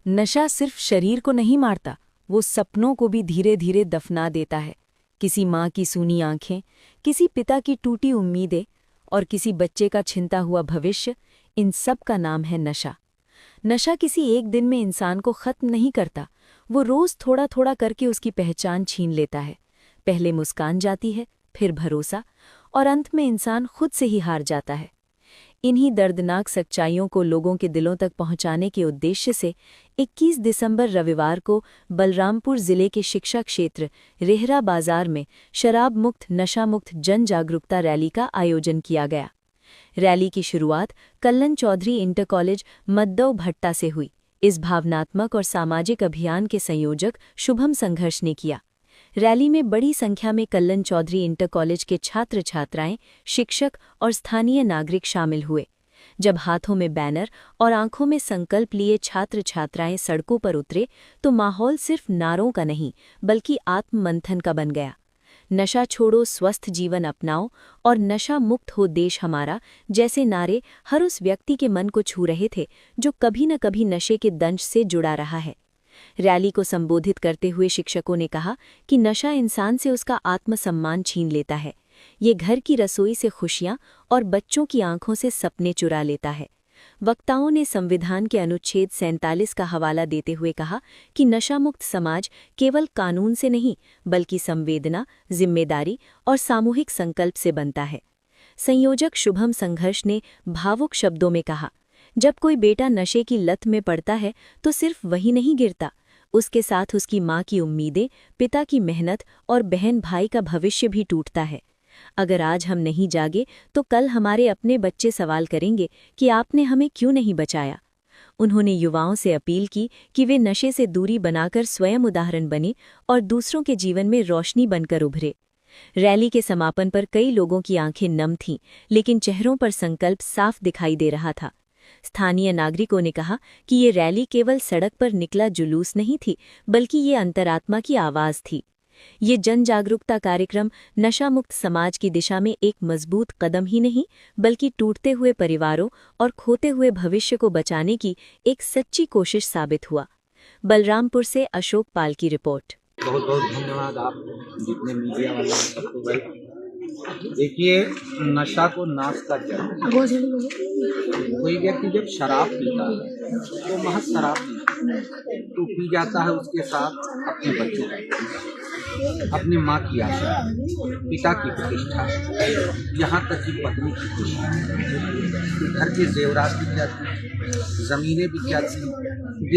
नशा सिर्फ शरीर को नहीं मारता, वो सपनों को भी धीरे धीरे दफना देता है। किसी माँ की सूनी आंखें, किसी पिता की टूटी उम्मीदें और किसी बच्चे का छिनता हुआ भविष्य, इन सब का नाम है नशा। नशा किसी एक दिन में इंसान को खत्म नहीं करता, वो रोज थोड़ा थोड़ा करके उसकी पहचान छीन लेता है। पहले मुस्कान जाती है, फिर भरोसा, और अंत में इंसान खुद से ही हार जाता है। इन्हीं दर्दनाक सच्चाइयों को लोगों के दिलों तक पहुंचाने के उद्देश्य से 21 दिसंबर रविवार को बलरामपुर जिले के शिक्षा क्षेत्र रेहरा बाजार में शराब मुक्त नशा मुक्त जन जागरूकता रैली का आयोजन किया गया। रैली की शुरुआत कल्लन चौधरी इंटर कॉलेज मद्दव भट्टा से हुई। इस भावनात्मक और सामाजिक अभियान के संयोजक शुभम संघर्ष ने किया। रैली में बड़ी संख्या में कल्लन चौधरी इंटर कॉलेज के छात्र छात्राएं, शिक्षक और स्थानीय नागरिक शामिल हुए। जब हाथों में बैनर और आंखों में संकल्प लिए छात्र छात्राएं सड़कों पर उतरे तो माहौल सिर्फ नारों का नहीं बल्कि आत्ममंथन का बन गया। नशा छोड़ो, स्वस्थ जीवन अपनाओ और नशा मुक्त हो देश हमारा जैसे नारे हर उस व्यक्ति के मन को छू रहे थे जो कभी न कभी नशे के दंश से जुड़ा रहा है। रैली को संबोधित करते हुए शिक्षकों ने कहा कि नशा इंसान से उसका आत्मसम्मान छीन लेता है। ये घर की रसोई से खुशियां और बच्चों की आंखों से सपने चुरा लेता है। वक्ताओं ने संविधान के अनुच्छेद 47 का हवाला देते हुए कहा कि नशा मुक्त समाज केवल कानून से नहीं बल्कि संवेदना, जिम्मेदारी और सामूहिक संकल्प से बनता है। संयोजक शुभम संघर्ष ने भावुक शब्दों में कहा, जब कोई बेटा नशे की लत में पड़ता है तो सिर्फ वही नहीं गिरता, उसके साथ उसकी माँ की उम्मीदें, पिता की मेहनत और बहन भाई का भविष्य भी टूटता है। अगर आज हम नहीं जागे तो कल हमारे अपने बच्चे सवाल करेंगे कि आपने हमें क्यों नहीं बचाया। उन्होंने युवाओं से अपील की कि वे नशे से दूरी बनाकर स्वयं उदाहरण बने और दूसरों के जीवन में रोशनी बनकर उभरे। रैली के समापन पर कई लोगों की आंखें नम थीं, लेकिन चेहरों पर संकल्प साफ दिखाई दे रहा था। स्थानीय नागरिकों ने कहा कि ये रैली केवल सड़क पर निकला जुलूस नहीं थी बल्कि ये अंतरात्मा की आवाज़ थी। ये जन जागरूकता कार्यक्रम नशा मुक्त समाज की दिशा में एक मजबूत कदम ही नहीं बल्कि टूटते हुए परिवारों और खोते हुए भविष्य को बचाने की एक सच्ची कोशिश साबित हुआ। बलरामपुर से अशोक पाल की रिपोर्ट। बहुत बहुत धन्यवाद आप जितने मीडिया वाले हैं सबको भाई। देखिए, नशा को नाश कर जाए। कोई व्यक्ति जब शराब पीता है तो महज शराब नहीं, तो पी जाता है उसके साथ अपने बच्चों का, अपनी माँ की आशा, पिता की प्रतिष्ठा, यहाँ तक कि पत्नी की खुशी, घर के जेवरात बिक जाती, जमीनें बिक जाती,